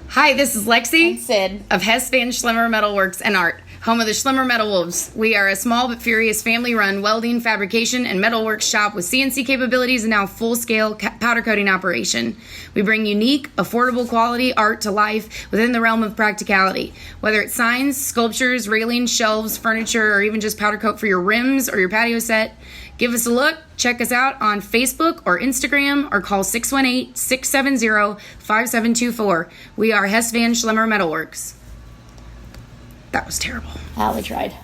Hi, this is Lexi and Sid of Hess Van Schlemmer Metalworks and Art, home of the Schlemmer Metal Wolves. We are a small but furious family-run welding, fabrication, and metalworks shop with CNC capabilities and now full-scale powder coating operation. We bring unique, affordable quality art to life within the realm of practicality. Whether it's signs, sculptures, railings, shelves, furniture, or even just powder coat for your rims or your patio set, give us a look. Check us out on Facebook or Instagram or call 618-670-5724. We are Hess Van Schlemmer Metalworks. That was terrible. we tried.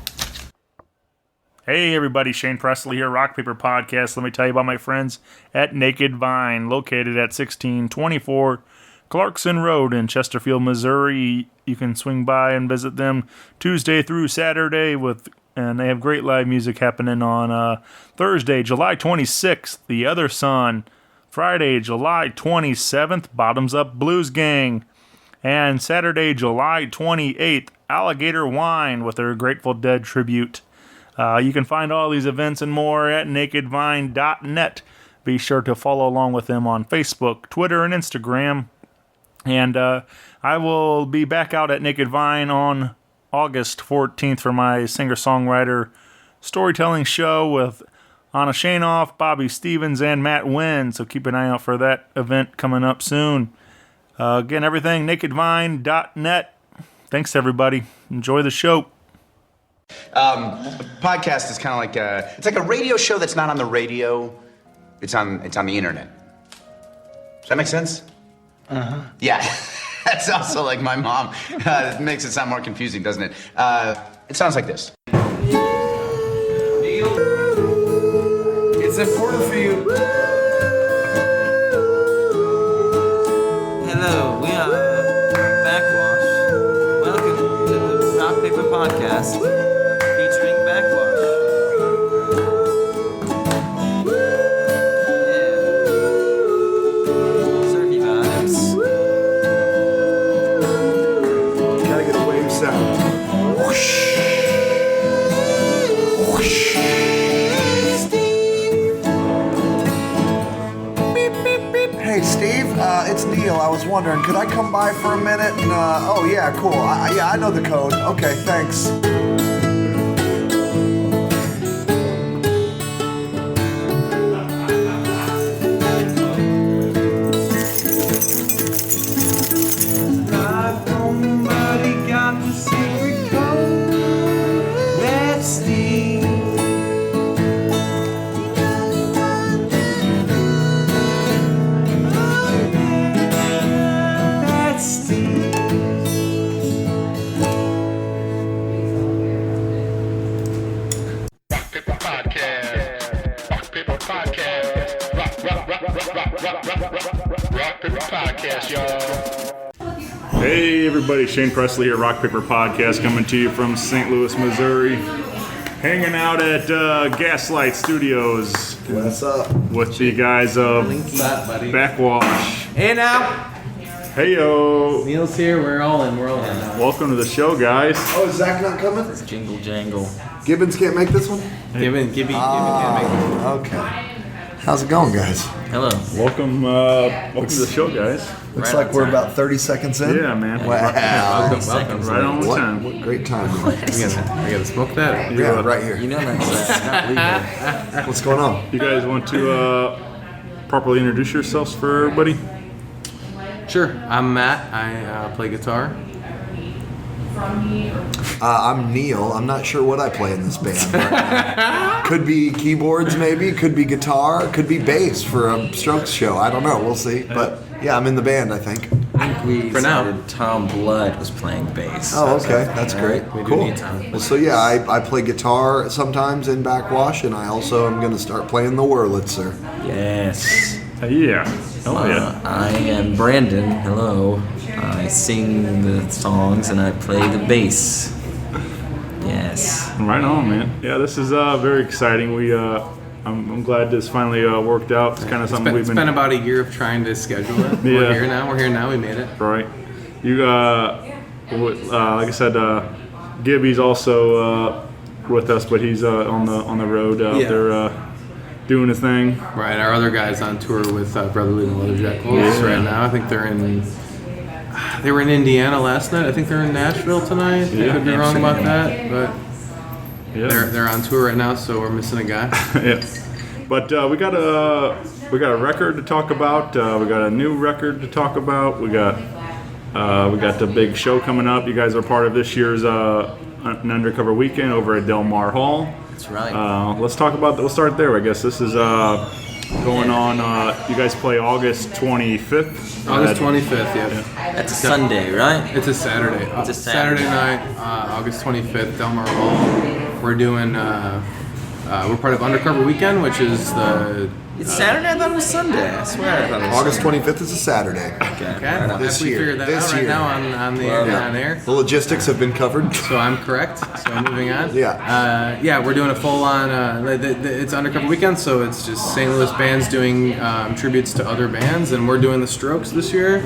Hey everybody, Shane Presley here, Rock Paper Podcast. Let me tell you about my friends at Naked Vine, located at 1624 Clarkson Road in Chesterfield, Missouri. You can swing by and visit them Tuesday through Saturday and they have great live music happening on Thursday, July 26th, The Other Sun. Friday, July 27th, Bottoms Up Blues Gang. And Saturday, July 28th, Alligator Wine with their Grateful Dead tribute. You can find all these events and more at nakedvine.net. Be sure to follow along with them on Facebook, Twitter, and Instagram. And I will be back out at Naked Vine on August 14th for my singer-songwriter storytelling show with Anna Shanoff, Bobby Stevens, and Matt Wynn. So keep an eye out for that event coming up soon. Again, everything, nakedvine.net. Thanks, everybody. Enjoy the show. Podcast is kind of like it's like a radio show that's not on the radio. It's on the internet. Does that make sense? Uh-huh. Yeah. That's also like my mom. It makes it sound more confusing, doesn't it? It sounds like this. It's important for you. Hello, we are Backwash. Welcome to the Rock Paper Podcast featuring Backwash. Yeah. Surfy vibes. Gotta get a wave sound. Whoosh. Whoosh. Hey, Steve, it's Neil. I was wondering, could I come by for a minute? And, oh, yeah, cool. Yeah, I know the code. Okay, thanks. Nobody got the secret code. That's Steve. That's Steve. Rock Paper Podcast. Rock Paper Podcast. Rock Paper Podcast, y'all. Hey everybody, Shane Presley here, Rock Paper Podcast, coming to you from St. Louis, Missouri. Hanging out at Gaslight Studios What's up? with the guys of Backwash. Hey now, Heyo! Neil's here. We're all in now. Welcome to the show, guys. Oh, is Zach not coming? Jingle jangle. Gibbons can't make this one? Gibby can't make it. Okay. How's it going, guys? Hello. Welcome to the show, guys. Looks Right like on we're time. about 30 seconds in. Yeah, man. Wow. Welcome. Right on What time. great time. We gotta smoke that. Yeah, right here. You know that's not legal. What's going on? You guys want to properly introduce yourselves for everybody? Sure. I'm Matt. I play guitar. I'm Neil. I'm not sure what I play in this band. Right? Could be keyboards, maybe. Could be guitar. Could be bass for a Strokes show. I don't know. We'll see. But yeah, I'm in the band, I think. I think we For now. decided Tom Blood was playing bass. Oh, okay. That's great. We do Cool. need time. Well, so yeah, I play guitar sometimes in Backwash, and I also am going to start playing the Wurlitzer. Yes. Yeah. Oh, yeah. I am Brandon. Hello. I sing the songs and I play the bass. Yes. Right on, man. Yeah, this is very exciting. I'm glad this finally worked out. It's kind of something It's been about a year of trying to schedule it. Yeah. We're here now. We made it. right. You like I said, Gibby's also with us, but he's on the road out there doing his thing. Right. Our other guy's on tour with Brotherly and Leather Jackals right now. I think they're in They were in Indiana last night. I think they're in Nashville tonight. I could be wrong about that, but they're on tour right now, so we're missing a guy. Yeah. But we got a record to talk about. We got a new record to talk about. We got the big show coming up. You guys are part of this year's an undercover weekend over at Delmar Hall. That's right. Let's talk about. We'll start there. I guess this is going on. You guys play August 25th. August 25th, yeah. That's a Sunday, right? It's a Saturday. It's a Saturday. Night, August 25th, Delmar Hall. We're doing. We're part of Undercover Weekend, which is the. It's Saturday? I thought it was Sunday. I swear I thought it was August 25th is a Saturday. Okay. This we year. figured that This out right year. now on air. The logistics have been covered. So I'm correct. So moving on. Yeah. We're doing a full-on. It's Undercover Weekend, so it's just St. Louis bands doing tributes to other bands, and we're doing the Strokes this year,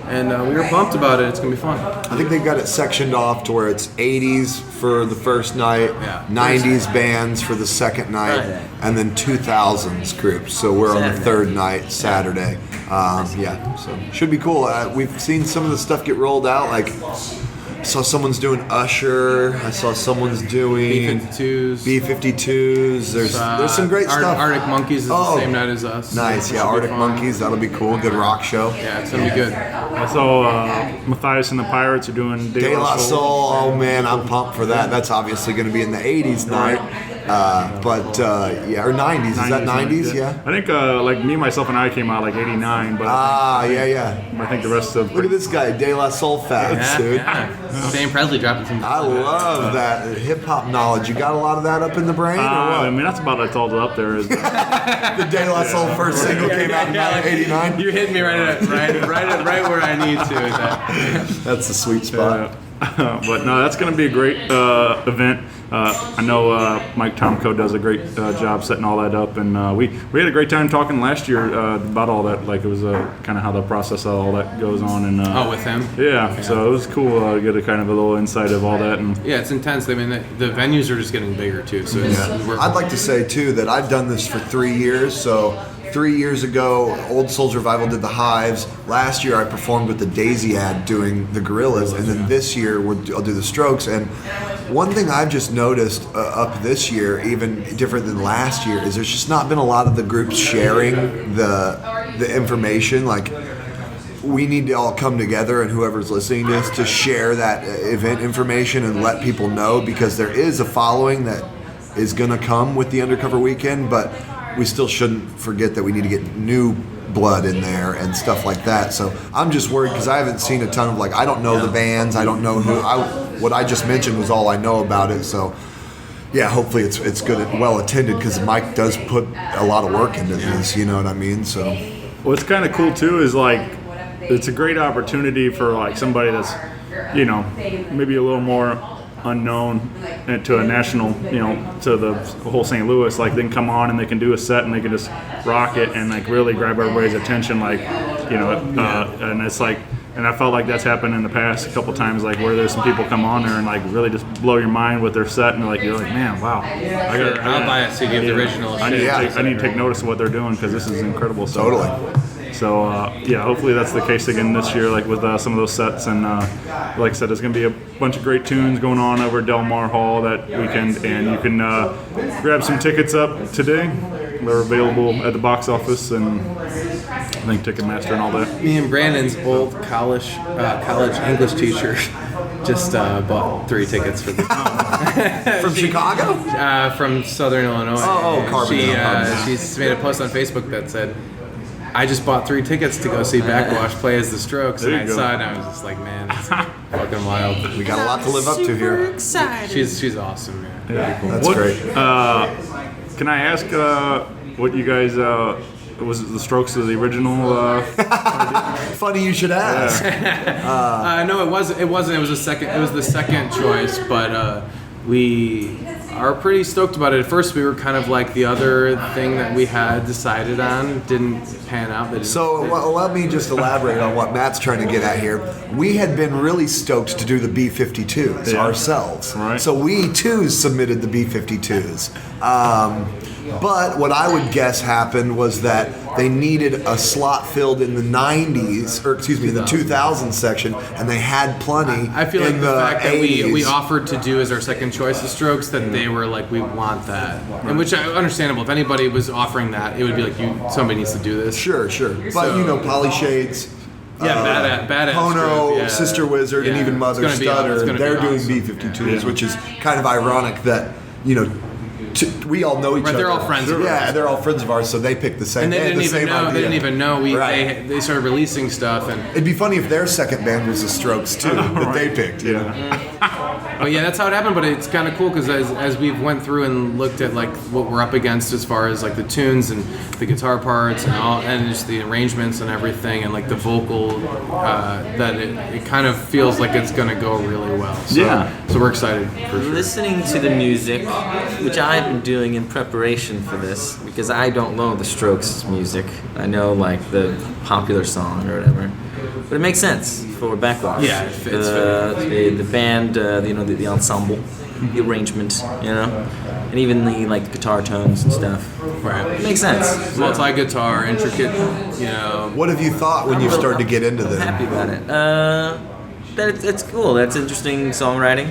and we were pumped about it. It's gonna be fun. I think they've got it sectioned off to where it's 80s for the first night, 90s bands for the second night, and then 2000s groups. So we're on the third night, Saturday. So should be cool. We've seen some of the stuff get rolled out. Like, I saw someone's doing Usher. I saw someone's doing B-52s. B-52s. There's some great stuff. Arctic Monkeys is the same night as us. Nice, yeah. Arctic Monkeys. That'll be cool. Good rock show. Yeah, it's gonna be good. I saw Matthias and the Pirates are doing De La Soul. Oh man, I'm pumped for that. That's obviously going to be in the 80s night. Or 90s. Is that 90s? Yeah. I think like me, myself, and I came out like 89, but I think the rest of Look at this guy, De La Soul facts, dude. Sam Presley dropping some. I love that hip hop knowledge. You got a lot of that up in the brain, or what? I mean, that's about all up there. Is The De La Soul first single came out in 1989. You hit me right where I need to. With that. That's the sweet spot. But no, that's going to be a great event. I know Mike Tomko does a great job setting all that up, and we had a great time talking last year about all that. Like, it was kind of how the process of all that goes on. And with him. Yeah, so it was cool to get a kind of a little insight of all that. And yeah, it's intense. I mean, the venues are just getting bigger too. So I'd like to say too that I've done this for 3 years. So 3 years ago, Old Souls Revival did the Hives. Last year, I performed with the Daisy Ad doing the Gorillas, and then this year I'll do the Strokes. And one thing I've just noticed up this year, even different than last year, is there's just not been a lot of the groups sharing the information. Like, we need to all come together, and whoever's listening to this, to share that event information and let people know, because there is a following that is going to come with the Undercover Weekend, but we still shouldn't forget that we need to get new blood in there and stuff like that. So I'm just worried because I haven't seen a ton of, like, I don't know the bands, I don't know what I just mentioned was all I know about it. So yeah, hopefully it's good and well attended, because Mike does put a lot of work into this, you know what I mean? So what's kind of cool too is, like, it's a great opportunity for, like, somebody that's, you know, maybe a little more unknown to a national, you know, to the whole St. Louis. Like, they can come on and they can do a set and they can just rock it and, like, really grab everybody's attention, like, you know, and it's like, and I felt like that's happened in the past a couple times, like, where there's some people come on there and, like, really just blow your mind with their set, and like, you're like, man, wow, I'll buy a CD of the original. I need to take notice of what they're doing, because this is incredible. So, totally. So hopefully that's the case again this year, like with some of those sets. And like I said, there's going to be a bunch of great tunes going on over at Delmar Hall that weekend, and you can grab some tickets up today. They're available at the box office and I think Ticketmaster and all that. Me and Brandon's old college English teacher just bought 3 tickets for the From Chicago? From Southern Illinois. Carbondale. She's made a post on Facebook that said, I just bought 3 tickets to go see Backwash play as the Strokes, and I saw it and I was just like, man, it's fucking wild. We got a lot to live up to here. Excited. She's awesome, man. Yeah. Cool. That's great. Can I ask what you guys, was it the Strokes of the original? Funny you should ask. No, it wasn't. It wasn't. It was the second choice, but we are pretty stoked about it. At first, we were kind of like the other thing that we had decided on didn't pan out. So let me just elaborate on what Matt's trying to get at here. We had been really stoked to do the B-52s ourselves. Right. So we too submitted the B-52s. But what I would guess happened was that they needed a slot filled in the 90s, or excuse me, the 2000s section, and they had plenty. I feel like in the fact that 80s. we offered to do as our second choice the Strokes, that they were like, we want that, and which understandable. If anybody was offering that, it would be like, somebody needs to do this. Sure. But Polly Shades. Badass Pono, Stroke, yeah. Sister Wizard, and Yeah. even Mother It's gonna be Stutter, they're doing awesome. B-52s, which is kind of ironic that, we all know each other. They're all friends of Yeah, ours. they're all friends of ours, so they picked the same. And they didn't even know. They didn't even know. Right. They started releasing stuff, and It'd be funny if their second band was the Strokes too, that they picked. but yeah, that's how it happened. But it's kind of cool because as we've went through and looked at like what we're up against as far as like the tunes and the guitar parts and just the arrangements and everything and like the vocal, that it kind of feels like it's gonna go really well. So, So we're excited for sure. Listening to the music, which I've been doing in preparation for this, because I don't know the Strokes' music. I know like the popular song or whatever, but it makes sense for Backwash. Yeah, it fits. The band, the ensemble, the arrangement, and even the like guitar tones and stuff. Right. It makes sense. Multi-guitar, intricate, What have you thought when you started to get into I'm this? happy about it. That it's cool. That's interesting songwriting.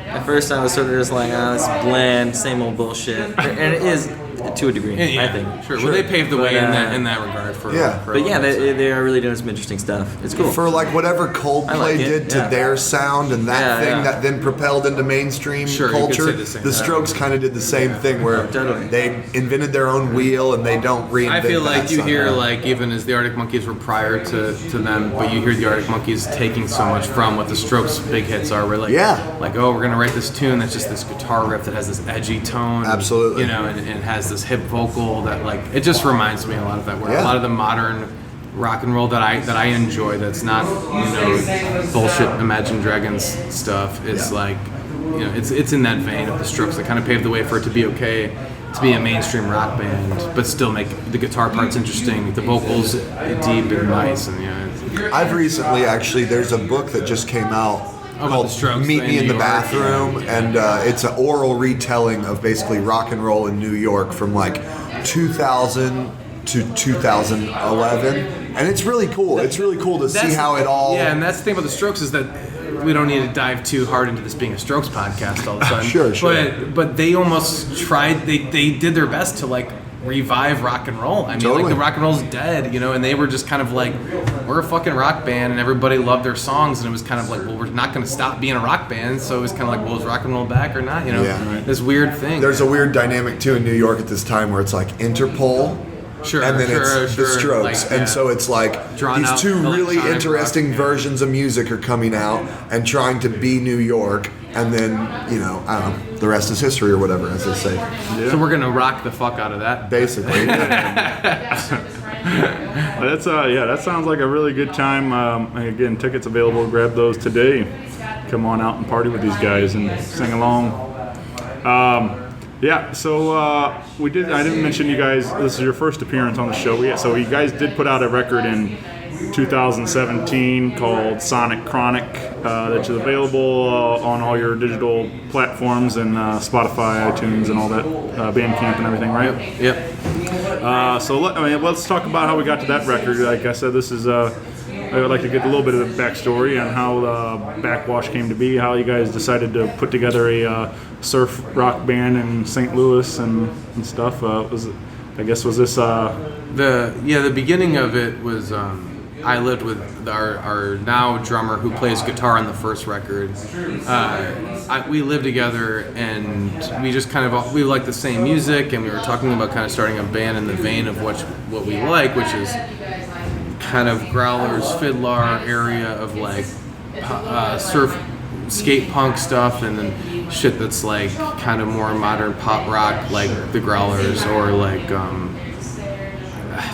At first, I was sort of just like, this bland, same old bullshit, and it is to a degree, Yeah, I think. Sure. Well, they paved the way But, in that regard for. Yeah. For But yeah, all that stuff. they are really doing some interesting stuff. It's cool. For like whatever Coldplay I like it, did to yeah. their sound and that Yeah, thing yeah. that then propelled into mainstream Sure, you could culture, say the same. the Strokes kind of did the same thing where Totally. they invented their own wheel and they don't reinvent I feel like that you hear somehow. like even as the Arctic Monkeys were prior to them, but you hear the Arctic Monkeys taking so much from what the Strokes' big hits are. We're like, oh, we're gonna write this tune that's just this guitar riff that has this edgy tone, Absolutely. and has this hip vocal that like it just reminds me a lot of that. Where a lot of the modern rock and roll that I enjoy, that's not bullshit Imagine Dragons stuff. It's like it's in that vein of the Strokes that kind of paved the way for it to be okay to be a mainstream rock band, but still make the guitar parts interesting, the vocals deep and nice, and I've recently actually, there's a book that just came out About called the Strokes Meet Me in the New York, Bathroom, and it's an oral retelling of basically rock and roll in New York from like 2000 to 2011, and it's really cool. It's really cool to see how it all... Yeah, and that's the thing about the Strokes is that we don't need to dive too hard into this being a Strokes podcast all of a sudden. Sure. But they almost tried. They did their best to like revive rock and roll. I mean, like the rock and roll's dead, and they were just kind of like, we're a fucking rock band, and everybody loved their songs, and it was kind of like, well, we're not going to stop being a rock band, so it was kind of like, well, is rock and roll back or not? This weird thing. There's a weird dynamic too in New York at this time where it's like Interpol. Sure, and then it's the Strokes, like, and so it's like Drawn these out two really electronic interesting rock, versions of music are coming out and trying to be New York, and then I don't know, the rest is history or whatever, as they say. So we're gonna rock the fuck out of that. Basically. That's that sounds like a really good time. Again, tickets available. Grab those today. Come on out and party with these guys and sing along. So I didn't mention you guys. This is your first appearance on the show. So you guys did put out a record in 2017 called Sonic Chronic that is available on all your digital platforms and Spotify, iTunes, and all that, Bandcamp and everything, right? Yep. Let's talk about how we got to that record. Like I said, this is I would like to get a little bit of the backstory on how Backwash came to be, how you guys decided to put together a surf rock band in St. Louis and stuff. Was this the beginning of it was I lived with our now drummer who plays guitar on the first record. We lived together, and we just we liked the same music, and we were talking about kind of starting a band in the vein of what we like, which is kind of growlers, fiddler area of like surf, skate punk stuff, and then shit that's like kind of more modern pop rock, like the growlers, or like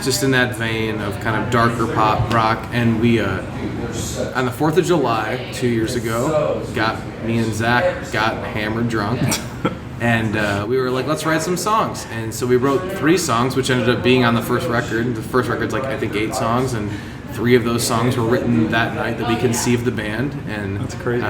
just in that vein of kind of darker pop rock. And we on the 4th of July 2 years ago, me and Zach got hammered drunk. And we were like, let's write some songs. And so we wrote 3 songs, which ended up being on the first record. The first record's like, I think 8 songs, and 3 of those songs were written that night that we conceived the band, and That's crazy.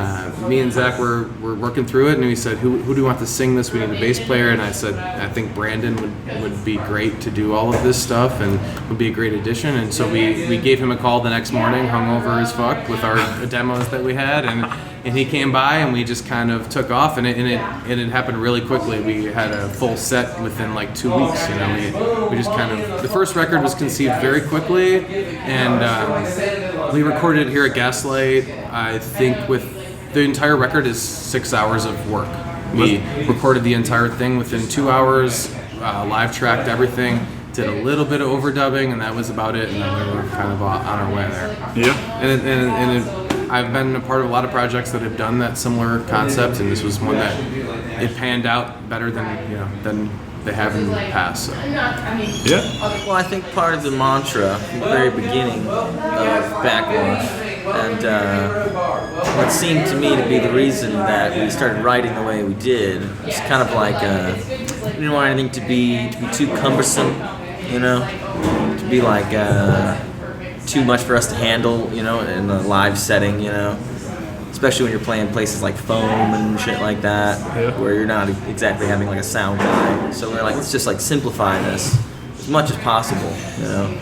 Me and Zach were working through it, and we said, who do you want to sing this? We need a bass player, and I said, I think Brandon would be great to do all of this stuff and would be a great addition. And so we gave him a call the next morning, hungover as fuck, with our demos that we had, and he came by, and we just kind of took off, and it happened really quickly. We had a full set within like 2 weeks. You know, we just kind of, the first record was conceived very quickly, and we recorded it here at Gaslight. I think with the entire record is 6 hours of work. We recorded the entire thing within 2 hours, live tracked everything, did a little bit of overdubbing, and that was about it. And then we were kind of on our way there. Yeah. I've been a part of a lot of projects that have done that similar concept, and this was one that it panned out better than they have in the past. So. Yeah. Well, I think part of the mantra from the very beginning of Backwash, and what seemed to me to be the reason that we started writing the way we did, was kind of like we didn't want anything to be too cumbersome, you know, to be like too much for us to handle, you know, in a live setting, you know. Especially when you're playing places like Foam and shit like that, where you're not exactly having like a sound guy. So we're like, let's just like simplify this as much as possible, you know,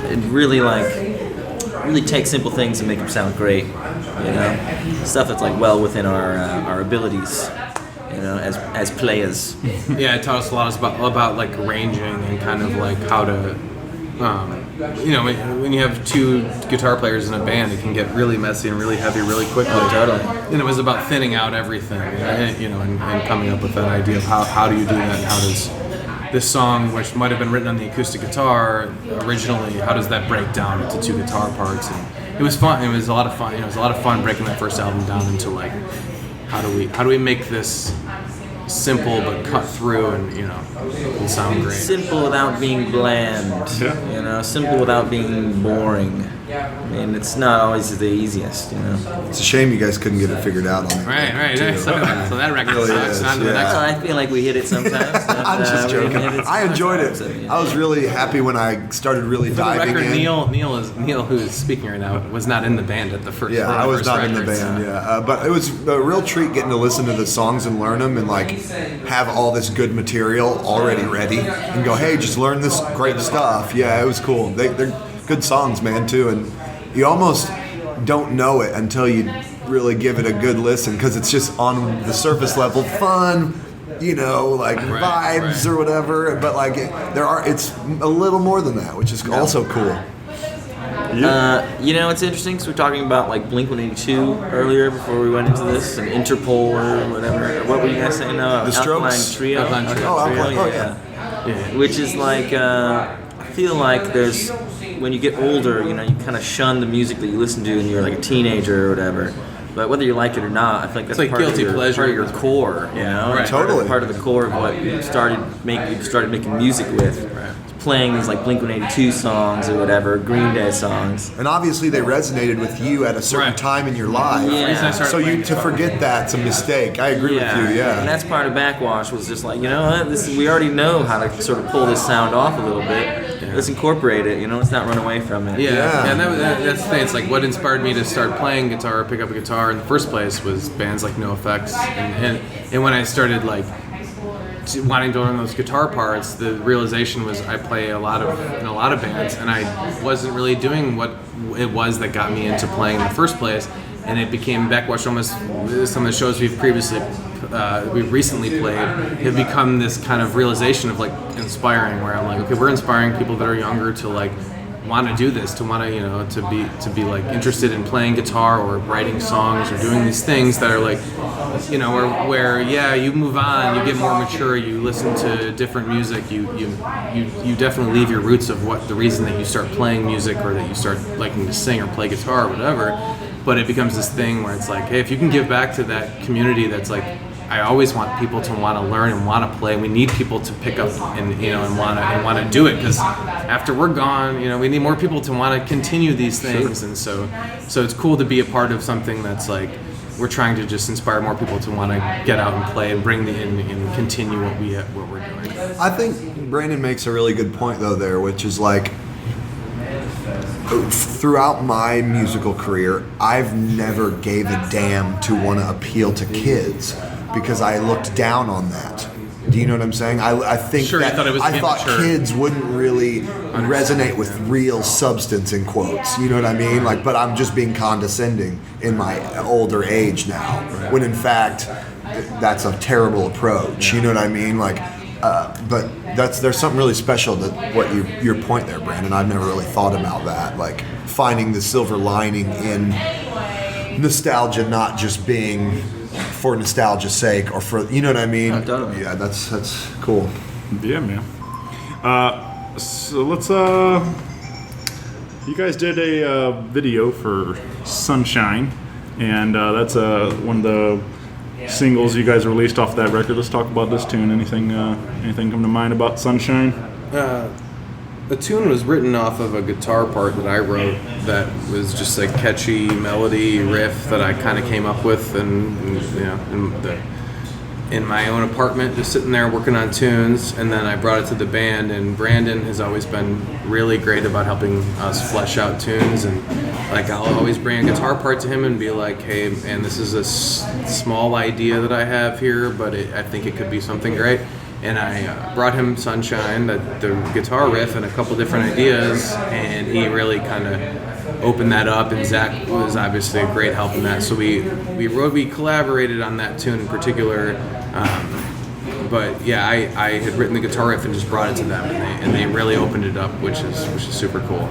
and really take simple things and make them sound great, you know, stuff that's like well within our abilities, you know, as players. Yeah, it taught us a lot about like arranging and kind of like how to. You know, when you have 2 guitar players in a band, it can get really messy and really heavy really quickly. Oh, totally. And it was about thinning out everything, you know, and coming up with that idea of how do you do that, and how does this song, which might have been written on the acoustic guitar originally, how does that break down into 2 guitar parts? And it was fun. It was a lot of fun. You know, it was a lot of fun breaking that first album down into like how do we make this simple but cut through and, you know, and sound great. Simple without being bland, you know, simple without being boring. I mean, it's not always the easiest, you know. It's a shame you guys couldn't get it figured out on it. Right. So that record Really sucks. is, On to the yeah. next one. I feel like we hit it sometimes. I'm just joking. I enjoyed it. I was really happy when I started really For the diving record, in. Neil, who is speaking right now, was not in the band at the first. Yeah, I was not in the record, band. so. Yeah, but it was a real treat getting to listen to the songs and learn them, and like have all this good material already ready, and go, hey, just learn this great stuff. Yeah, it was cool. They're good songs, man, too, and you almost don't know it until you really give it a good listen, because it's just on the surface level fun, you know, like vibes or whatever. But like it's a little more than that, which is also cool. You know, it's interesting because we're talking about like Blink-182 earlier before we went into this, and Interpol or whatever. What were you guys saying? No, The Strokes? Alkaline Trio. Alkaline Trio. Oh, Yeah. Which is like, I feel like there's, when you get older, you know, you kind of shun the music that you listen to when you're like a teenager or whatever. But whether you like it or not, I think that's It's like part, guilty of your, pleasure. part of your core, you know? Right. Totally. Part of the core of what you started making music with. Playing these like Blink-182 songs or whatever, Green Day songs. And obviously they resonated with you at a certain time in your life. Yeah. So to forget that's a mistake. I agree with you, yeah. And that's part of Backwash, was just like, you know what, we already know how to sort of pull this sound off a little bit. Let's incorporate it, you know, let's not run away from it. Yeah. And that's the thing. It's like what inspired me to start playing guitar, pick up a guitar in the first place, was bands like NoFX. And when I started like wanting to learn those guitar parts, the realization was I play in a lot of bands, and I wasn't really doing what it was that got me into playing in the first place. And it became Backwash. Almost some of the shows we've recently played have become this kind of realization of like inspiring, where I'm like, okay, we're inspiring people that are younger to like want to do this, to want to, you know, to be like interested in playing guitar or writing songs or doing these things that are like, you know, where you move on, you get more mature, you listen to different music, you definitely leave your roots of what the reason that you start playing music or that you start liking to sing or play guitar or whatever. But it becomes this thing where it's like, hey, if you can give back to that community that's like, I always want people to want to learn and want to play. We need people to pick up and, you know, and want to do it, because after we're gone, you know, we need more people to want to continue these things. Sure. And so it's cool to be a part of something that's like, we're trying to just inspire more people to want to get out and play and bring and continue what we're doing. I think Brandon makes a really good point though there, which is like, throughout my musical career, I've never gave a damn to want to appeal to kids because I looked down on that. Do you know what I'm saying? I think Sure, that you thought it was I thought immature. kids wouldn't really resonate with real substance in quotes. You know what I mean? Like, but I'm just being condescending in my older age now, when in fact that's a terrible approach. You know what I mean? Like, but there's something really special that your point there, Brandon. I've never really thought about that. Like finding the silver lining in nostalgia, not just being for nostalgia's sake or for, you know what I mean? Oh, totally. Yeah, that's cool. Yeah, man. So let's you guys did a video for Sunshine, and that's one of the singles you guys released off that record. Let's talk about this tune. Anything come to mind about Sunshine? The tune was written off of a guitar part that I wrote that was just a catchy melody riff that I kind of came up with, and in my own apartment, just sitting there working on tunes. And then I brought it to the band, and Brandon has always been really great about helping us flesh out tunes. And like I'll always bring a guitar part to him and be like, "Hey, man, this is a small idea that I have here, but I think it could be something great." And I brought him Sunshine, the guitar riff, and a couple different ideas, and he really kind of opened that up. And Zach was obviously a great help in that. So we collaborated on that tune in particular. But yeah, I had written the guitar riff and just brought it to them, and they really opened it up, which is super cool.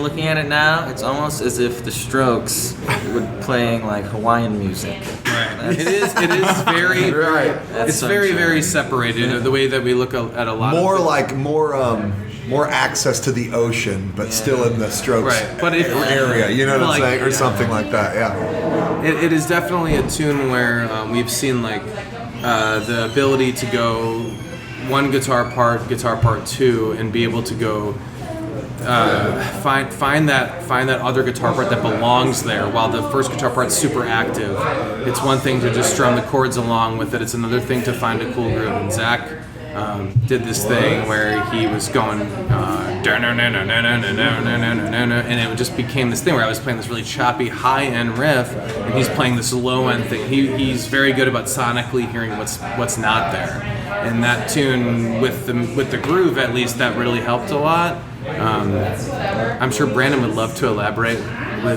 Looking at it now, it's almost as if the Strokes were playing like Hawaiian music. Right. It is very Right. It's very separated. The way that we look at a lot More of like more more access to the ocean, but still in the Strokes Right. But if- area. You know what I'm like- saying, or something like that. Yeah. It is definitely a tune where we've seen like the ability to go one guitar part 2, and be able to go find that other guitar part that belongs there. While the first guitar part's super active, it's one thing to just strum the chords along with it. It's another thing to find a cool groove. And Zach did this thing where he was going and it just became this thing where I was playing this really choppy high-end riff, and he's playing this low-end thing. He's very good about sonically hearing what's not there, and that tune with the groove, at least, that really helped a lot. I'm sure Brandon would love to elaborate on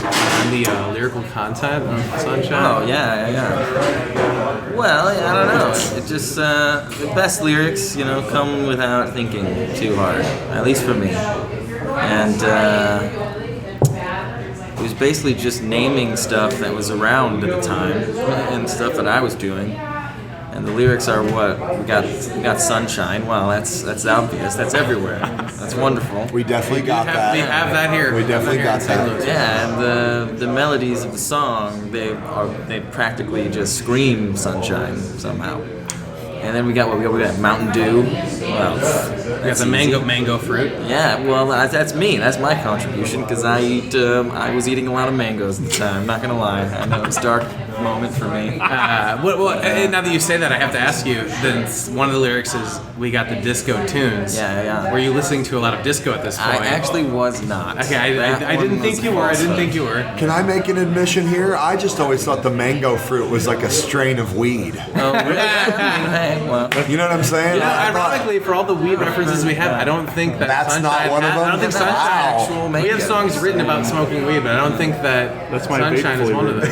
the lyrical content of Sunshine. Oh, yeah. Well, I don't know. It just, the best lyrics, come without thinking too hard. At least for me. And, it was basically just naming stuff that was around at the time and stuff that I was doing. And the lyrics are what? We got sunshine. Wow, that's obvious. That's everywhere. That's wonderful. We definitely got that. We have that here. We definitely got that. Yeah, and the melodies of the song, they practically just scream sunshine somehow. And then we got Mountain Dew. Well, We got the mango fruit. yeah, well, that's me. That's my contribution because I was eating a lot of mangoes at the time. Not gonna lie, I know it's a dark moment for me. Now that you say that, I have to ask you. Then one of the lyrics is, "We got the disco tunes." Yeah. Were you listening to a lot of disco at this I point? actually was not. Okay, I didn't That think one you were. I was didn't false. think you were. Can I make an admission here? I just always thought the mango fruit was like a strain of weed. Oh, really? Hey, well, You know what I'm saying? You know, I thought- ironically, for all the weed references we have, I don't think that That's not Sunshine. one of them? I don't think Sunshine. Wow. Actual We have mango. songs written about smoking weed, but I don't think that That's my vape Sunshine is one of them.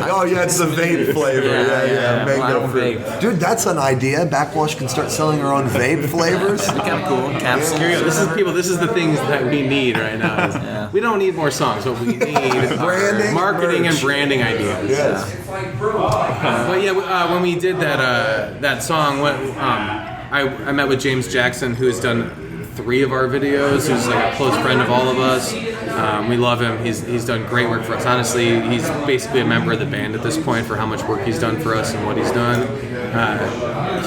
Oh yeah, it's the vape flavor. Yeah. Well, I Mango don't fruit. vape. Dude, that's an idea. Backwash can start selling their own vape flavors. kind of cool. Capsule. Here you go. This is the things that we need right now. Yeah. We don't need more songs. What we need is Branding, marketing merch. and branding ideas. Yes. But yeah, when we did that song, I met with James Jackson, who has done 3 of our videos, who's like a close friend of all of us. We love him. He's done great work for us. Honestly, he's basically a member of the band at this point for how much work he's done for us and what he's done.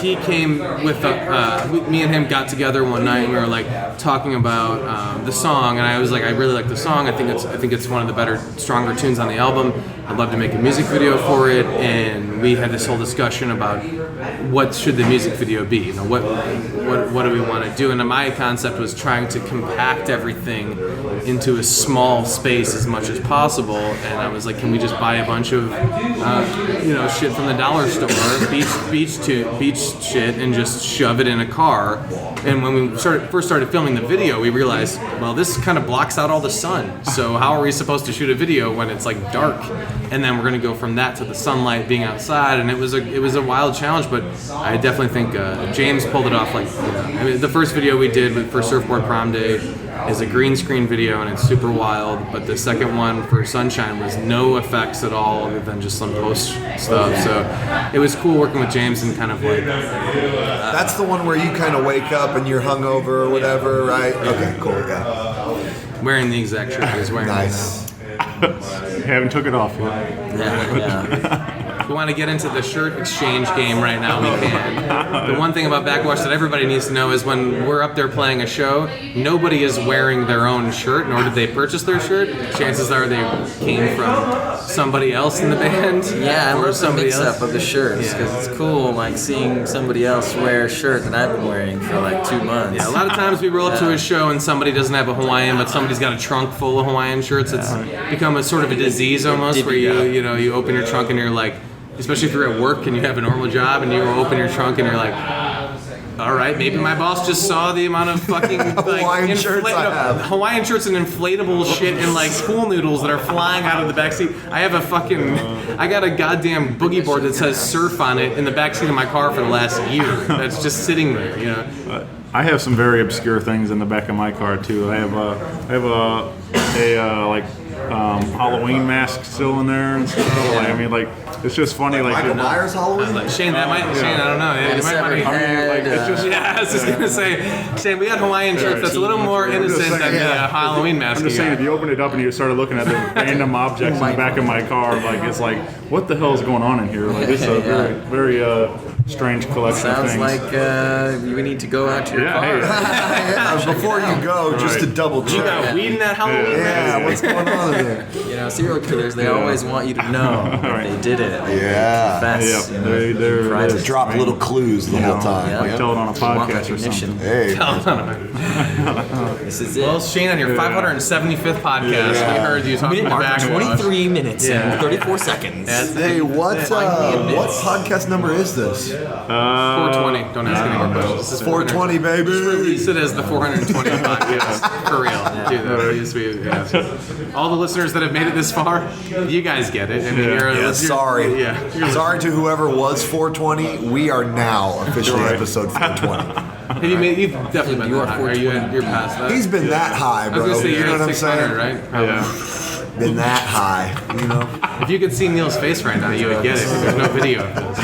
He came with me and him got together one night and we were like talking about the song, and I was like, I really like the song. I think it's one of the better, stronger tunes on the album. I'd love to make a music video for it, and we had this whole discussion about what should the music video be. What do we want to do? And my concept was trying to compact everything into a small space as much as possible. And I was like, can we just buy a bunch of shit from the dollar store, beach shit, and just shove it in a car? And when we first started filming the video, we realized, well, this kind of blocks out all the sun. So how are we supposed to shoot a video when it's like dark? And then we're gonna go from that to the sunlight being outside, and it was a wild challenge. But I definitely think James pulled it off. The first video we did for Surfboard Prom Day is a green screen video, and it's super wild. But the second one for Sunshine was no effects at all, other than just some post stuff. So it was cool working with James and kind of like. That's the one where you kind of wake up and you're hungover or whatever, right? Okay, cool. Yeah. Wearing the exact shirt he was wearing. Nice. Haven't took it off yet. Yeah. If we want to get into the shirt exchange game right now, we can. The one thing about Backwash that everybody needs to know is when we're up there playing a show, nobody is wearing their own shirt, nor did they purchase their shirt. Chances are they came from somebody else in the band. Yeah, I or love the somebody mix-up else. of the shirts because it's cool, like seeing somebody else wear a shirt that I've been wearing for like 2 months. Yeah, a lot of times we roll up to a show and somebody doesn't have a Hawaiian, but somebody's got a trunk full of Hawaiian shirts. It's become a sort of a disease almost, where you open your trunk and you're like, especially if you're at work and you have a normal job and you open your trunk and you're like, all right, maybe my boss just saw the amount of fucking Hawaiian shirts I have. Hawaiian shirts and inflatable shit and like pool noodles that are flying out of the backseat. I got a goddamn boogie board that says surf on it in the backseat of my car for the last year. That's just sitting there, I have some very obscure things in the back of my car too. I have a like Halloween mask still in there and stuff. Like, I mean, like, it's just funny. Like, Michael Myers Halloween? Shane, that might. Shane, I don't know. Yeah, you might. like, it's just. Yeah, I was just gonna say, Shane, we got Hawaiian shirts that's a little more innocent than the Halloween mask. I'm just saying, if you open it up and you started looking at the random objects in the back of my car, like, it's like, what the hell is going on in here? Like, it's a very strange collection of Sounds things. like we need to go out to your car. Hey, Before you go, just to double check. You got weed in that Halloween mask? Yeah, what's going on in there? You know, serial killers, they always want you to know that they did it. Yeah. Confess. Yep, they're private. Drop little clues the whole time. Yeah. like tell it on a They want podcast or recognition. something. Hey. This is it. Well, Shane, on your 575th podcast, we heard you talking Minute mark, about Backwash. 23 minutes Yeah. and 34 seconds. Hey, what podcast number is this? 420. Don't ask any more questions. This is 420, baby. Release it as the 420 podcast. For real. Do that, please. All the listeners that have made it this far, you guys get it. I mean, Yeah, sorry. Yeah. Sorry to whoever was 420. We are now officially episode 420. Have you made? You've definitely been that high. Are you? You're past that. He's been that high, I bro. was gonna say You you're know at what I'm 600, saying? right? Yeah. Been that high, you know? If you could see Neil's face right now, you would get it. But there's no video of this.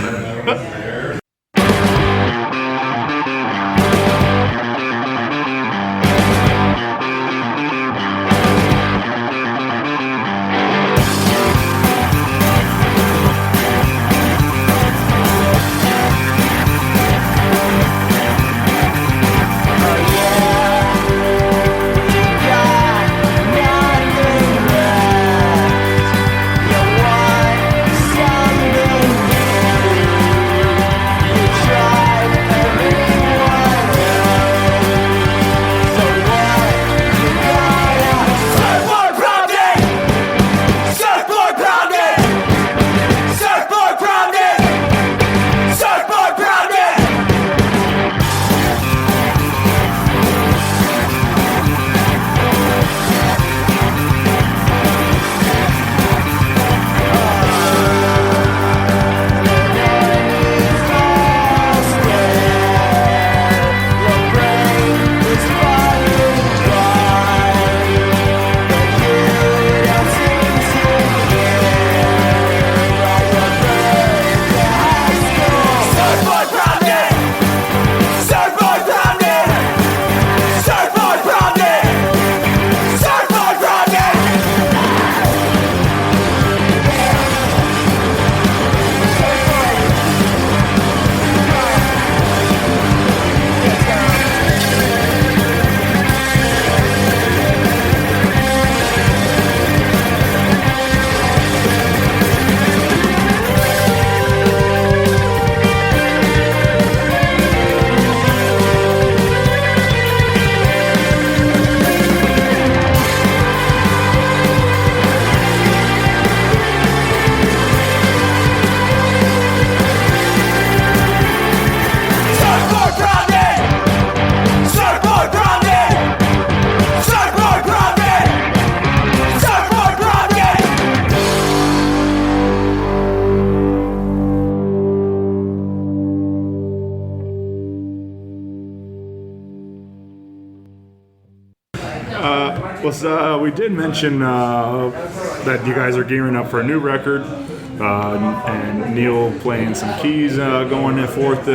We did mention that you guys are gearing up for a new record, and Neil playing some keys, going forth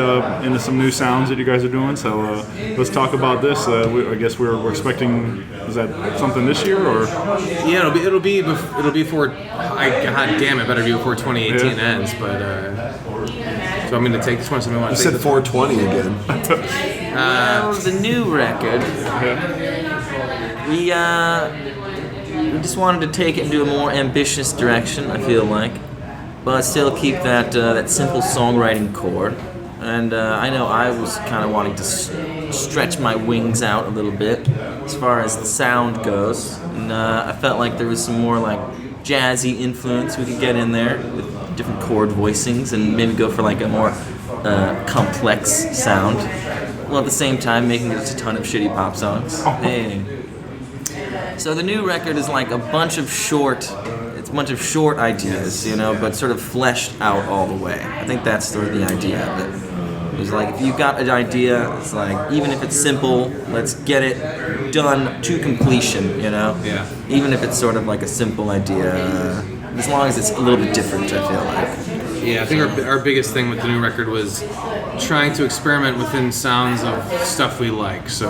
into some new sounds that you guys are doing. So let's talk about this. I guess we're expecting, is that something this year or? Yeah, it'll be for. God damn it, better be before 2018 ends. But so I'm gonna take this one. You said 420 again. The new record. We just wanted to take it into a more ambitious direction, I feel like, but still keep that simple songwriting core. And I know I was kind of wanting to stretch my wings out a little bit as far as the sound goes, and I felt like there was some more like jazzy influence we could get in there with different chord voicings, and maybe go for like a more complex sound, while at the same time making just a ton of shitty pop songs. Hey. So the new record is like a bunch of short ideas, you know, but sort of fleshed out all the way. I think that's sort of the idea of it. It's like, if you've got an idea, it's like, even if it's simple, let's get it done to completion, you know? Yeah. Even if it's sort of like a simple idea, as long as it's a little bit different, I feel like. Yeah, I think our biggest thing with the new record was trying to experiment within sounds of stuff we like. So,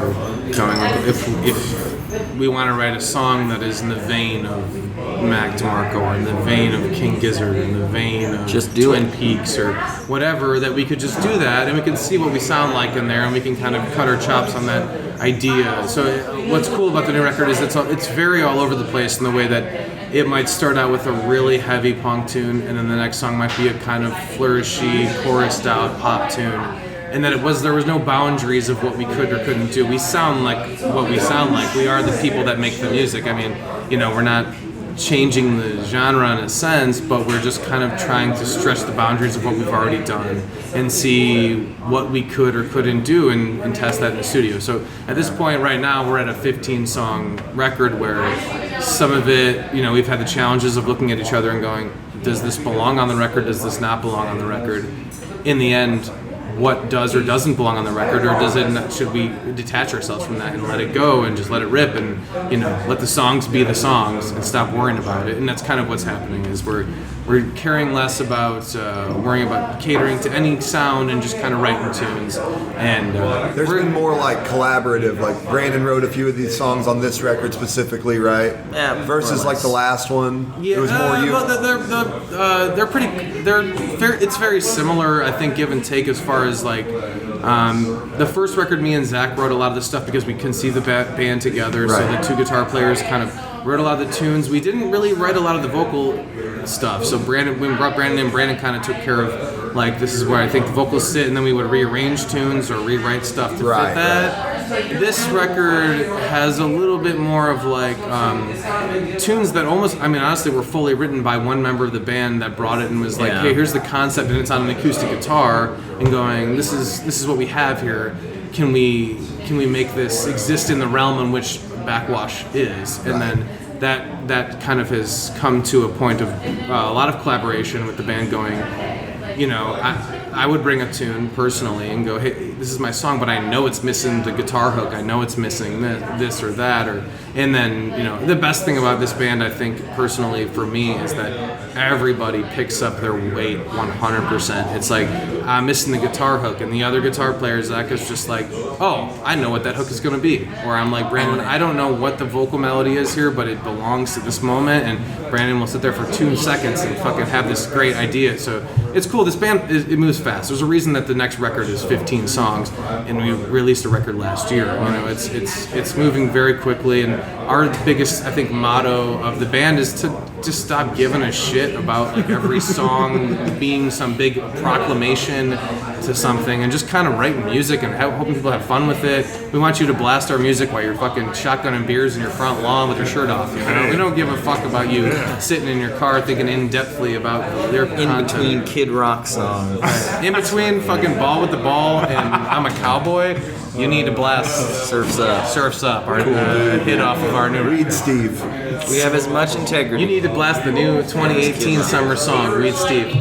going like if we want to write a song that is in the vein of Mac DeMarco, or in the vein of King Gizzard, in the vein of Just do Twin it. Peaks, or whatever, that we could just do that, and we can see what we sound like in there, and we can kind of cut our chops on that idea. So, what's cool about the new record is it's very all over the place in the way that it might start out with a really heavy punk tune, and then the next song might be a kind of flourishy, chorused out pop tune. And that there was no boundaries of what we could or couldn't do. We sound like what we sound like. We are the people that make the music. I mean, we're not changing the genre in a sense, but we're just kind of trying to stretch the boundaries of what we've already done and see what we could or couldn't do and test that in the studio. So at this point right now, we're at a 15-song record where some of it, we've had the challenges of looking at each other and going, does this belong on the record? Does this not belong on the record? In the end, what does or doesn't belong on the record, or should we detach ourselves from that and let it go and just let it rip and let the songs be the songs and stop worrying about it? And that's kind of what's happening, is we're caring less about worrying about catering to any sound and just kind of writing tunes. And There's been more like collaborative, like Brandon wrote a few of these songs on this record specifically, right? Yeah, Versus more or like the last one. yeah, It was more you. It's very similar, I think, give and take, as far as like the first record. Me and Zach wrote a lot of the stuff because we conceived the band together. So Right. the two guitar players kind of wrote a lot of the tunes. We didn't really write a lot of the vocal stuff. So when we brought Brandon in, Brandon kind of took care of, like, this is where I think the vocals sit, and then we would rearrange tunes or rewrite stuff to Right, fit that. This record has a little bit more of like tunes that almost, honestly, were fully written by one member of the band that brought it and was like, Yeah. hey, here's the concept, and it's on an acoustic guitar, and going, this is what we have here. Can we make this exist in the realm in which Backwash is? And then that kind of has come to a point of a lot of collaboration with the band going, I would bring a tune personally and go, hey, this is my song, but I know it's missing the guitar hook. I know it's missing this or that. And then, the best thing about this band, I think, personally for me, is that everybody picks up their weight 100%. It's like, I'm missing the guitar hook, and the other guitar player, Zach, is just like, oh, I know what that hook is going to be. Or I'm like, Brandon, I don't know what the vocal melody is here, but it belongs to this moment, and Brandon will sit there for 2 seconds and fucking have this great idea. So it's cool. This band, it moves fast. There's a reason that the next record is 15 songs, and we released a record last year. It's moving very quickly, and our biggest, I think, motto of the band is to just stop giving a shit about like every song being some big proclamation to something, and just kind of writing music and hoping people have fun with it. We want you to blast our music while you're fucking shotgunning beers in your front lawn with your shirt off. We don't give a fuck about you sitting in your car thinking in-depthly about their In content. between Kid Rock songs. In between fucking Ball with the Ball and I'm a Cowboy, you need to blast Surf's Up. Surf's Up, our hit off of our new Read Steve. We have as much integrity. You need to blast the new 2018 summer song, Read Steve.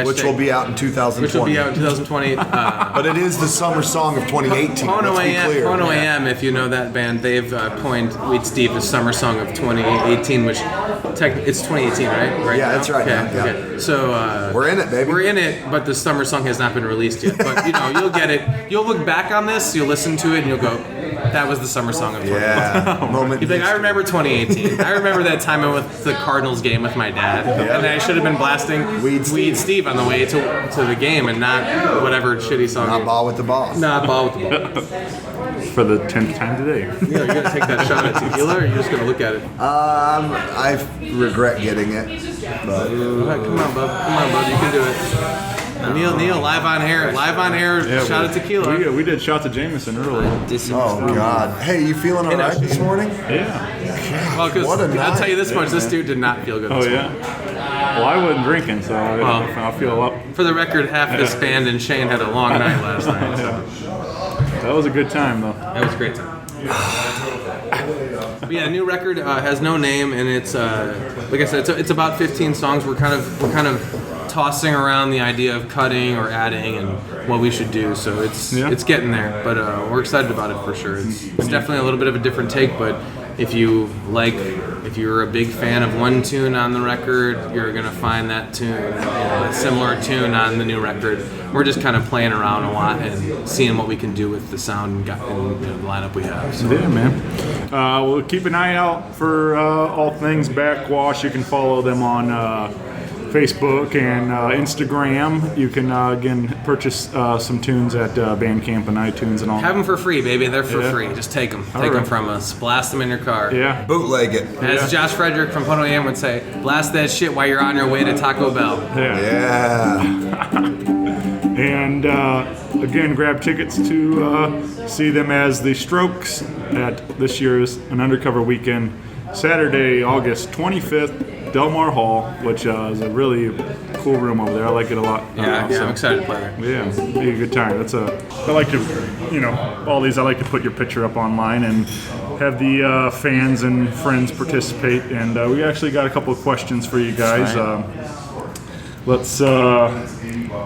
Which will be out in 2020. Which will be out in 2020. But it is the summer song of 2018. Pono Let's be clear. Pono AM, if you know that band, they've coined Weed Steve the summer song of 2018, which it's 2018, right? Yeah, now? that's right Okay, now, yeah. okay. So We're in it, baby. We're in it, but the summer song has not been released yet. But you'll get it. You'll look back on this, you'll listen to it, and you'll go, "That was the summer song of 2018." Yeah. Moment. You'd be like, I remember 2018. I remember that time I went to the Cardinals game with my dad, and I should have been blasting Weed Steve on the way to the game, and not whatever shitty song. Not Ball with the Boss. Not Ball with the Ball. For the 10th time today. You're gonna take that shot at tequila, or you're just gonna look at it? I regret getting it, but All right, come on, bud. You can do it. Neil, live on air, shot at tequila. We did shots of Jameson earlier. oh god. Hey, you feeling all right this morning? Yeah. Well, because What a I'll night. tell you this much, this dude did not feel good. Oh, this yeah? Well, I wasn't drinking, so I feel up. morning. For the record, half this band and Shane had a long night last night. So. That was a good time, though. That was a great time. But yeah, the new record has no name, and it's like I said, it's about 15 songs. We're kind of tossing around the idea of cutting or adding and what we should do. So it's getting there, but we're excited about it for sure. It's definitely a little bit of a different take, but if you're a big fan of one tune on the record, you're gonna find that tune, a similar tune on the new record. We're just kind of playing around a lot and seeing what we can do with the sound and the lineup we have. So. Yeah, man. We'll keep an eye out for all things Backwash. You can follow them on Facebook and Instagram. You can again purchase some tunes at Bandcamp and iTunes and all. Have them for free, baby. They're for free. Just take them. Take them from us. Blast them in your car. Yeah. Bootleg it. As Josh Frederick from Pono AM would say, blast that shit while you're on your way to Taco Bell. Yeah. And again, grab tickets to see them as the Strokes at this year's An Undercover Weekend, Saturday, August 25th, Delmar Hall, which is a really cool room over there. I like it a lot. Yeah, I'm excited to play there. Yeah, be a good time. I like to, all these, I like to put your picture up online and have the fans and friends participate. And we actually got a couple of questions for you guys. Let's.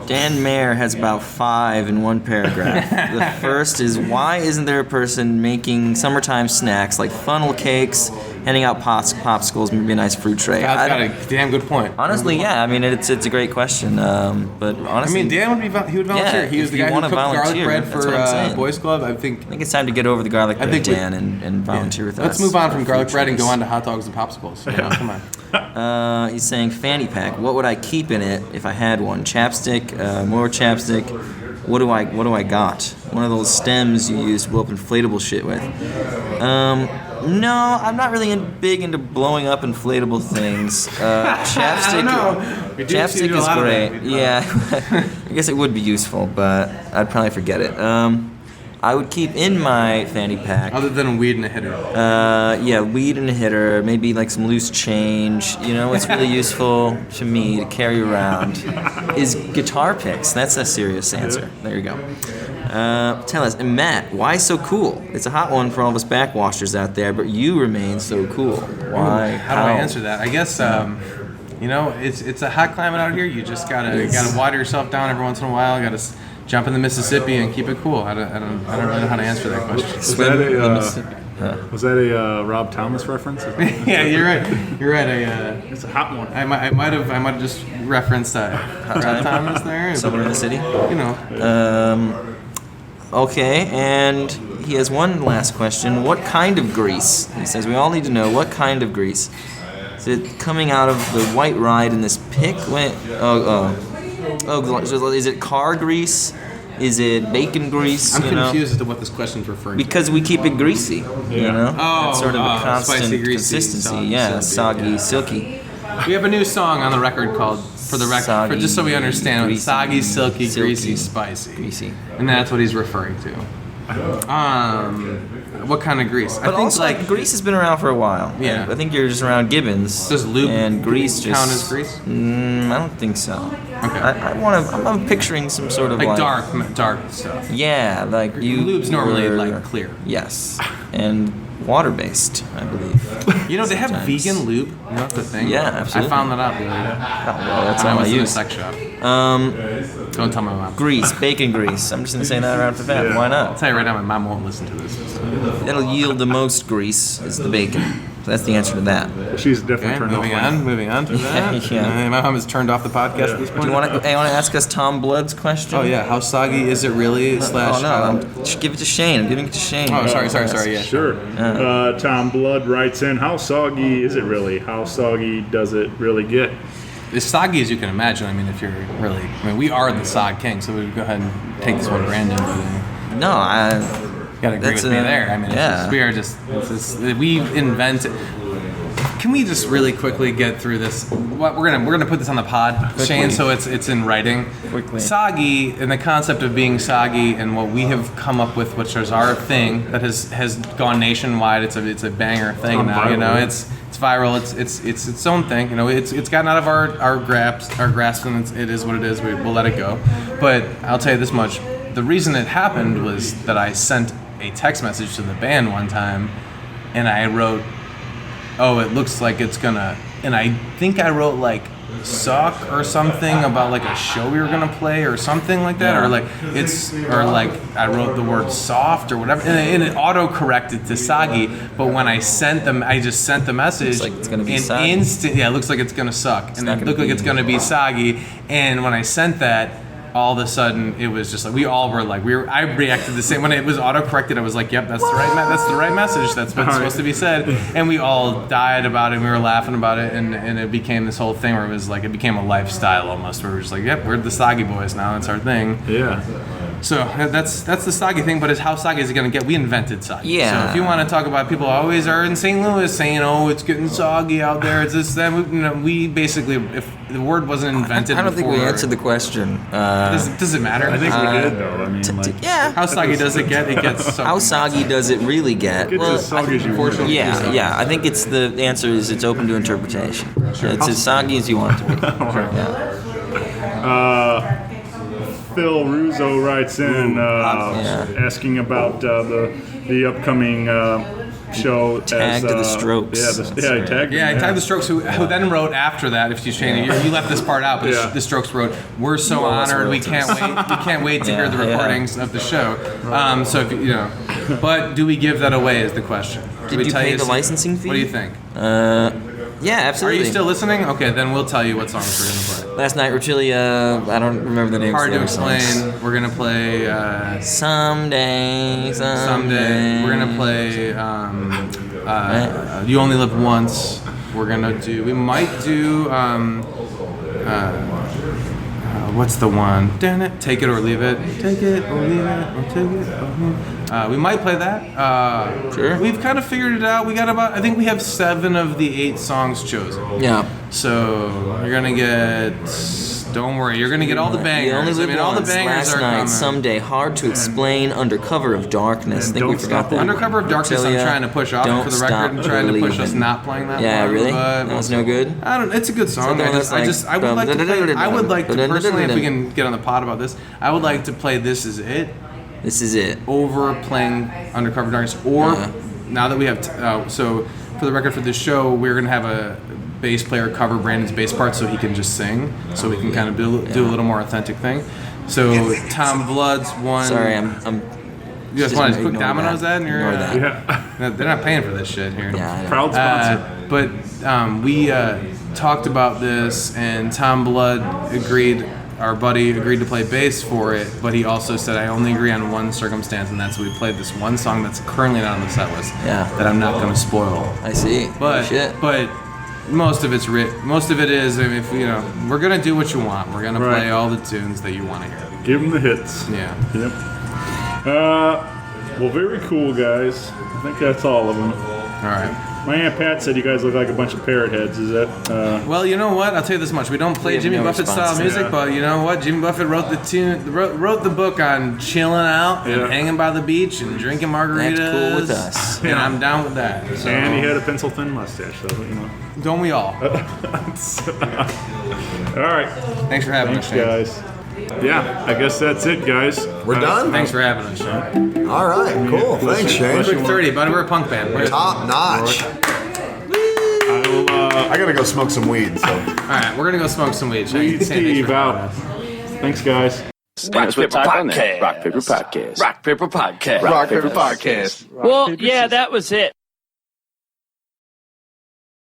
Dan Mayer has about 5 in one paragraph. The first is, why isn't there a person making summertime snacks like funnel cakes, handing out popsicles, maybe a nice fruit tray? That's got a damn good point. Honestly, yeah. I mean, it's a great question. But honestly, Dan would would volunteer. Yeah, he was the guy who cooked garlic bread for Boys Club. I think it's time to get over the garlic bread, Dan, and volunteer with us. Let's move on from garlic bread and go on to hot dogs and popsicles. Come on. He's saying fanny pack. What would I keep in it if I had one? Chapstick, more chapstick. What do I got? One of those stems you use to blow up inflatable shit with. No, I'm not really big into blowing up inflatable things. Chapstick. Chapstick is great. Yeah, I guess it would be useful, but I'd probably forget it. I would keep in my fanny pack. Other than weed and a hitter. Yeah, weed and a hitter. Maybe like some loose change. What's really useful to me to carry around is guitar picks. That's a serious answer. There you go. Tell us, and Matt, why so cool? It's a hot one for all of us backwashers out there, but you remain so cool. Why? How do I answer that? I guess it's a hot climate out here. You just gotta water yourself down every once in a while. Gotta jump in the Mississippi and keep it cool. I don't really know how to answer that question. Was that a Rob Thomas reference? Yeah, you're right. You're right. It's a hot one. I might have just referenced Rob Thomas there. Somewhere in the city. Okay, and he has one last question. What kind of grease? He says we all need to know what kind of grease. Is it coming out of the white ride in this pick? Is it car grease? Is it bacon grease? I'm confused as to what this question's referring to. Because we keep it greasy, Oh, it's sort of a constant spicy, greasy, consistency. soggy, silky. We have a new song on the record called, Soggy, just so we understand, greasy, soggy, silky, greasy, spicy. spicy. And that's what he's referring to. What kind of grease? But also, grease has been around for a while. Yeah. I think you're just around Gibbons. Does lube and grease count as grease? I don't think so. Okay. I'm picturing some sort of like dark stuff. Yeah, like you. Lube's normally like clear. Yes, and water-based, I believe. They have vegan lube. That's the thing. Yeah, absolutely. I found that out the other day. Well, that's all I was in a use. sex shop. Don't tell my mom. Grease, bacon grease. I'm just gonna say that right off the bat. Yeah. Why I'll not? tell you right now, my mom won't listen to this. It'll yield the most grease is the bacon. So that's the answer to that. She's definitely Okay, turned moving on to that. Yeah. My mom has turned off the podcast at this point. Do you want to ask us Tom Blood's question? Oh yeah, how soggy is it really? Oh no, give it to Shane. I'm giving it to Shane. Oh, sorry. Yeah. Sure. Tom Blood writes in, how soggy is it really? How soggy does it really get? As soggy as you can imagine. I mean, if you're really, we are the Sog King, so we go ahead and take this one random. No, You gotta agree with me there. I mean, we invent. Can we just really quickly get through this? We're gonna put this on the pod, quickly. Shane, so it's in writing. Quickly. Soggy, and the concept of being soggy, and what we have come up with, which is our thing that has gone nationwide. It's a banger thing now. It's viral. It's its own thing. It's gotten out of our grasp, and it is what it is. We'll let it go. But I'll tell you this much: the reason it happened was that I sent a text message to the band one time, and I wrote, "Oh, it looks like it's gonna," and I think I wrote like suck or something about like a show we were gonna play or something like that, or like I wrote the word soft or whatever, and it auto corrected to soggy. But when I just sent the message. Looks like it's gonna be and soggy. it looks like it's gonna suck, and it looked like it's gonna be soggy. And when I sent that, all of a sudden it was just like I reacted the same when it was auto corrected. I was like, "Yep, that's the right message. That's what's supposed to be said." And we all died about it. And we were laughing about it, and it became this whole thing where it was like it became a lifestyle almost. Where we're just like, "Yep, we're the Soggy Boys now. It's our thing." Yeah. So that's the soggy thing, but how soggy is it going to get? We invented soggy. Yeah. So if you want to talk about people always are in St. Louis saying, "Oh, it's getting soggy out there," it's this, that. We basically, if the word wasn't invented, I don't think we before- answered the question. Does it matter? I think we did, though. I mean, like, Yeah. How soggy does it get? It gets soggy. How soggy does it really get? it's as soggy as you want it to be. Yeah. I think the answer is it's open to interpretation. It's as soggy as you want it to be. Yeah. Phil Russo writes in asking about the upcoming show. Tag to the Strokes. He tagged Yeah, I him, tagged the Strokes, who then wrote after that. If she's changing, you left this part out, but the Strokes wrote, "We're so honored. We can't wait to hear the recordings of the show." So if you know, but do we give that away? Is the question. Did you pay the licensing fee? What do you think? Yeah, absolutely. Are you still listening? Okay, then we'll tell you what songs we're gonna play. Last night, Rotilia, I don't remember the names Hard of to the songs. explain. We're gonna play Someday. Someday. We're gonna play You Only Live Once. We might do what's the one? Damn it. Take It or Leave It. Take it or leave it, or take it or leave it. We might play that. Sure. We've kind of figured it out. I think we have 7 of the 8 songs chosen. Yeah. So you're gonna get. Don't worry, you're gonna get all the bangers. You Only Live all the Once, bangers Last are Night, coming. Someday, Hard to Explain, Under Cover of Darkness. I think we Don't forgot Stop that. Under Cover of Darkness, I'm Rotilia, trying to push off Don't for the Stop record and trying to push us Believing. not playing that. Yeah, one, really? but That was no good? I don't. It's a good song. Something that's like, I would like to play. I would like to personally, if we can get on the pod about this, I would like to play "This Is It" This is it. over playing "Undercover Darkness," or now that we have. So for the record, for this show, we're gonna have a bass player cover Brandon's bass part so he can just sing, so we can kind of do a little more authentic thing. So Tom Blood's one. Sorry, I'm You guys want to quick ignore dominoes that? And Ignore that. Yeah. They're not paying for this shit here. Yeah, I know. Proud sponsor. But we talked about this, and Tom Blood our buddy agreed to play bass for it, but he also said, I only agree on one circumstance, and that's we played this one song that's currently not on the set list that I'm not going to spoil. I see. But Shit. but most of it is, I mean, if you know, we're going to do what you want. We're going to play all the tunes that you want to hear. Give them the hits. Yeah. Yep. Well, very cool, guys. I think that's all of them. All right. My Aunt Pat said you guys look like a bunch of parrot heads. Is that? Well, you know what? I'll tell you this much: we don't play We have Jimmy no Buffett style response. music, but you know what? Jimmy Buffett wrote wrote the book on chilling out and hanging by the beach and drinking margaritas. That's cool with us. And I'm down with that. So. And he had a pencil thin mustache, so you know. Don't we all? All right. Thanks for having Thanks, us, Shane. guys. Yeah, I guess that's it, guys. We're done? Thanks for having us, Shane. All right, cool. Thanks, Shane. Quick 30, buddy. We're a punk band. Top notch. I gotta go smoke some weed. So. All right, we're gonna go smoke some weed. Shane. Say thanks Steve for having out. us. Thanks, guys. Rock Paper Podcast. Rock Paper Podcast. Rock Paper Podcast. Rock Paper Podcast. Well, yeah, that was it.